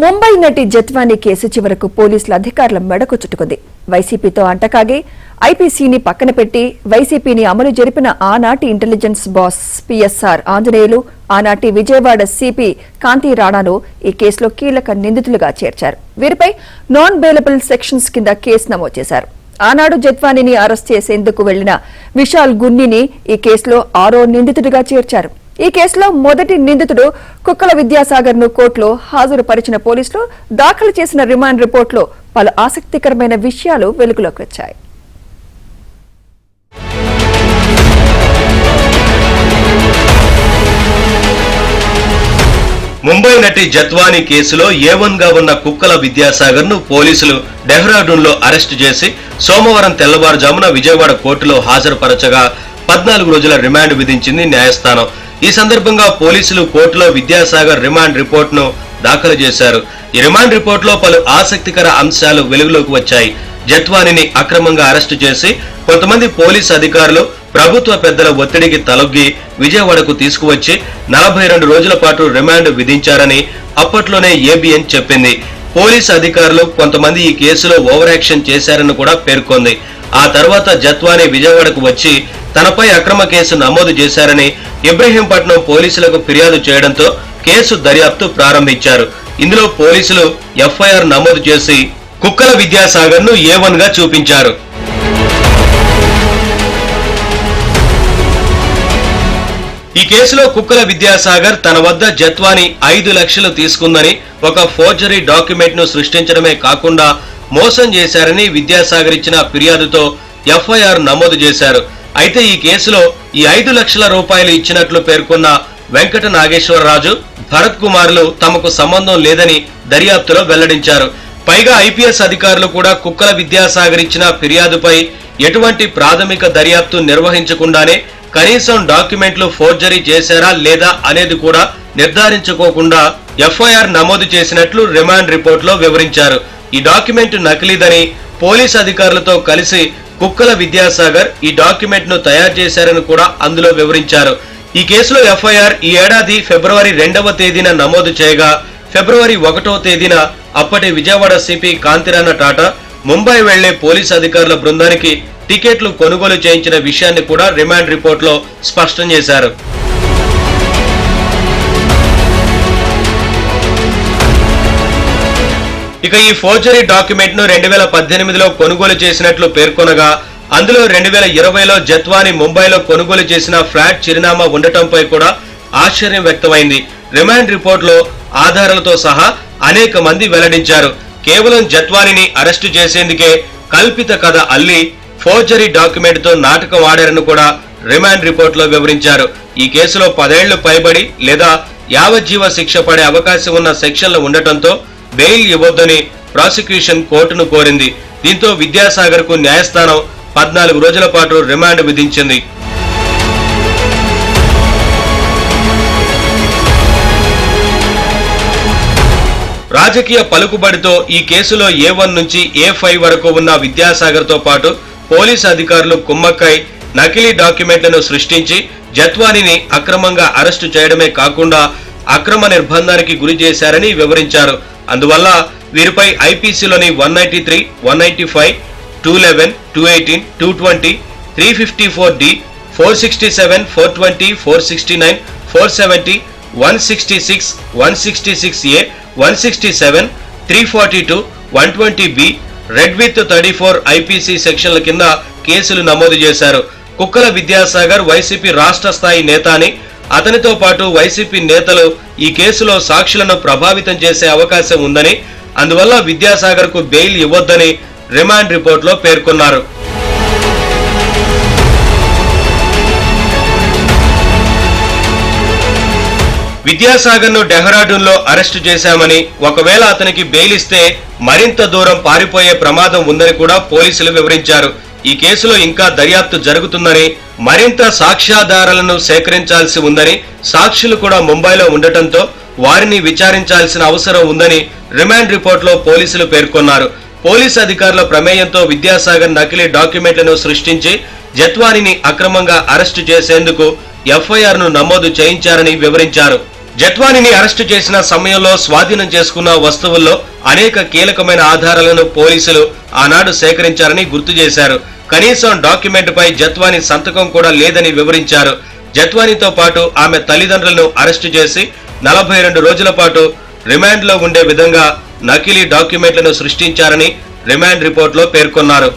ముంబై నటి జత్వానీ కేసు చివరకు పోలీసుల అధికారుల మెడకు చుట్టుకుంది. వైసీపీతో అంటకాగి ఐపీసీని పక్కన పెట్టి వైసీపీని అమలు జరిపిన ఆనాటి ఇంటెలిజెన్స్ బాస్ పీఎస్ఆర్ ఆంజనేయులు, ఆనాటి విజయవాడ సిపి కాంతి రాణాను ఈ కేసులో కీలక నిందితులుగా చేర్చారు. వీరిపై నాన్ బెయిలబుల్ సెక్షన్స్ కింద కేసు నమోదు చేశారు. ఆనాడు జత్వానీని అరెస్ట్ చేసేందుకు వెళ్లిన విశాల్ గున్నిని ఈ కేసులో 6వ నిందితుడిగా చేర్చారు. ఈ కేసులో మొదటి నిందితుడు కుక్కల విద్యాసాగర్ ను కోర్టులో హాజరుపరిచిన పోలీసులు దాఖలు చేసిన రిమాండ్ రిపోర్టులో పలు ఆసక్తికరమైన విషయాలు వెలుగులోకి వచ్చాయి. ముంబై నటి జత్వానీ కేసులో A1 గా ఉన్న కుక్కల విద్యాసాగర్ ను పోలీసులు డెహ్రాడూన్ లో అరెస్టు చేసి సోమవారం తెల్లవారుజామున విజయవాడ కోర్టులో హాజరుపరచగా 14 రోజుల రిమాండ్ విధించింది న్యాయస్థానం. ఈ సందర్భంగా పోలీసులు కోర్టులో విద్యాసాగర్ రిమాండ్ రిపోర్టును దాఖలు చేశారు. ఈ రిమాండ్ రిపోర్టులో పలు ఆసక్తికర అంశాలు వెలుగులోకి వచ్చాయి. జత్వానీని అక్రమంగా అరెస్టు చేసి కొంతమంది పోలీసు అధికారులు ప్రభుత్వ పెద్దల ఒత్తిడికి తలొగ్గి విజయవాడకు తీసుకువచ్చి 42 రోజుల పాటు రిమాండ్ విధించారని అప్పట్లోనే ఏబిఎన్ చెప్పింది. పోలీసు అధికారులు కొంతమంది ఈ కేసులో ఓవర్ యాక్షన్ చేశారని కూడా పేర్కొంది. ఆ తర్వాత జత్వానీ విజయవాడకు వచ్చి తనపై అక్రమ కేసు నమోదు చేశారని ఇబ్రహీంపట్నం పోలీసులకు ఫిర్యాదు చేయడంతో కేసు దర్యాప్తు ప్రారంభించారు. ఇందులో పోలీసులు ఎఫ్ఐఆర్ నమోదు చేసి కుక్కల విద్యాసాగర్ ను A1 గా చూపించారు. ఈ కేసులో కుక్కల విద్యాసాగర్ తన వద్ద జత్వానీ 5 లక్షలు తీసుకుందని, ఒక ఫోర్జరీ డాక్యుమెంట్ ను సృష్టించడమే కాకుండా మోసం చేశారని విద్యాసాగర్ ఇచ్చిన ఫిర్యాదుతో ఎఫ్ఐఆర్ నమోదు చేశారు. అయితే ఈ కేసులో ఈ 5 లక్షల రూపాయలు ఇచ్చినట్లు పేర్కొన్న వెంకట నాగేశ్వరరాజు, భరత్ కుమార్లు తమకు సంబంధం లేదని దర్యాప్తులో వెల్లడించారు. పైగా ఐపీఎస్ అధికారులు కూడా కుక్కల విద్యాసాగర్ ఇచ్చిన ఫిర్యాదుపై ఎటువంటి ప్రాథమిక దర్యాప్తు నిర్వహించకుండానే కనీసం డాక్యుమెంట్లు ఫోర్జరీ చేశారా లేదా అనేది కూడా నిర్ధారించుకోకుండా ఎఫ్ఐఆర్ నమోదు చేసినట్లు రిమాండ్ రిపోర్టులో వివరించారు. ఈ డాక్యుమెంట్ నకిలీదని పోలీసు అధికారులతో కలిసి కుక్కల విద్యాసాగర్ ఈ డాక్యుమెంట్ ను తయారు చేశారని కూడా అందులో వివరించారు. ఈ కేసులో ఎఫ్ఐఆర్ ఈ ఏడాది ఫిబ్రవరి 2వ తేదీన నమోదు చేయగా, ఫిబ్రవరి 1వ తేదీన అప్పటి విజయవాడ సిపి కాంతిరాణ టాటా ముంబై వెళ్లే పోలీసు అధికారుల బృందానికి టికెట్లు కొనుగోలు చేయించిన విషయాన్ని కూడా రిమాండ్ రిపోర్టులో స్పష్టం చేశారు. ఇక ఈ ఫోర్జరీ డాక్యుమెంట్ ను 2018లో కొనుగోలు చేసినట్లు పేర్కొనగా, అందులో 2020లో జత్వానీ ముంబైలో కొనుగోలు చేసిన ఫ్లాట్ చిరునామా ఉండటంపై కూడా ఆశ్చర్యం వ్యక్తమైంది. రిమాండ్ రిపోర్టులో ఆధారాలతో సహా అనేక మంది వెల్లడించారు. కేవలం జత్వానీని అరెస్టు చేసేందుకే కల్పిత కథ అల్లి ఫోర్జరీ డాక్యుమెంట్ తో నాటకం ఆడారని కూడా రిమాండ్ రిపోర్టులో వివరించారు. ఈ కేసులో 10 ఏళ్లు పైబడి లేదా యావజ్జీవ శిక్ష పడే అవకాశం ఉన్న సెక్షన్లు ఉండటంతో బెయిల్ ఇవ్వొద్దని ప్రాసిక్యూషన్ కోర్టును కోరింది. దీంతో విద్యాసాగర్ కు న్యాయస్థానం 14 రోజుల పాటు రిమాండ్ విధించింది. రాజకీయ పలుకుబడితో ఈ కేసులో A1 నుంచి A5 వరకు ఉన్న విద్యాసాగర్ తో పాటు పోలీసు అధికారులు కుమ్మక్కై నకిలీ డాక్యుమెంట్లను సృష్టించి జత్వానీని అక్రమంగా అరెస్టు చేయడమే కాకుండా అక్రమ నిర్బంధానికి గురి చేశారని వివరించారు. అందువల్ల వీరిపై ఐపీసీలోని 193, 195, 211, 218, 220, 354D, 467, 420, 469, 470, 166, 166A, 167, 342, 120B, red with 34 IPC సెక్షన్ల కింద కేసులు నమోదు చేశారు. కుక్కల విద్యాసాగర్ వైసీపీ రాష్ట్ర స్థాయి నేత అని, అతనితో పాటు వైసీపీ నేతలు ఈ కేసులో సాక్షులను ప్రభావితం చేసే అవకాశం ఉందని, అందువల్ల విద్యాసాగర్ కు బెయిల్ ఇవ్వొద్దని రిమాండ్ రిపోర్టులో పేర్కొన్నారు. విద్యాసాగర్ ను డెహ్రాడూన్ లో అరెస్టు చేశామని, ఒకవేళ అతనికి బెయిల్ ఇస్తే మరింత దూరం పారిపోయే ప్రమాదం ఉందని కూడా పోలీసులు వివరించారు. ఈ కేసులో ఇంకా దర్యాప్తు జరుగుతుందని, మరింత సాక్ష్యాధారాలను సేకరించాల్సి ఉందని, సాక్షులు కూడా ముంబైలో ఉండటంతో వారిని విచారించాల్సిన అవసరం ఉందని రిమాండ్ రిపోర్టులో పోలీసులు పేర్కొన్నారు. పోలీసు అధికారుల ప్రమేయంతో విద్యాసాగర్ నకిలీ డాక్యుమెంట్లను సృష్టించి జత్వానీని అక్రమంగా అరెస్టు చేసేందుకు ఎఫ్ఐఆర్ ను నమోదు చేయించారని వివరించారు. జత్వానిని అరెస్టు చేసిన సమయంలో స్వాధీనం చేసుకున్న వస్తువుల్లో అనేక కీలకమైన ఆధారాలను పోలీసులు ఆనాడు సేకరించారని గుర్తు చేశారు. కనీసం డాక్యుమెంట్ పై జత్వాని సంతకం కూడా లేదని వివరించారు. జత్వానితో పాటు ఆమె తల్లిదండ్రులను అరెస్టు చేసి 42 రోజుల పాటు రిమాండ్ లో ఉండే విధంగా నకిలీ డాక్యుమెంట్లను సృష్టించారని రిమాండ్ రిపోర్టులో పేర్కొన్నారు.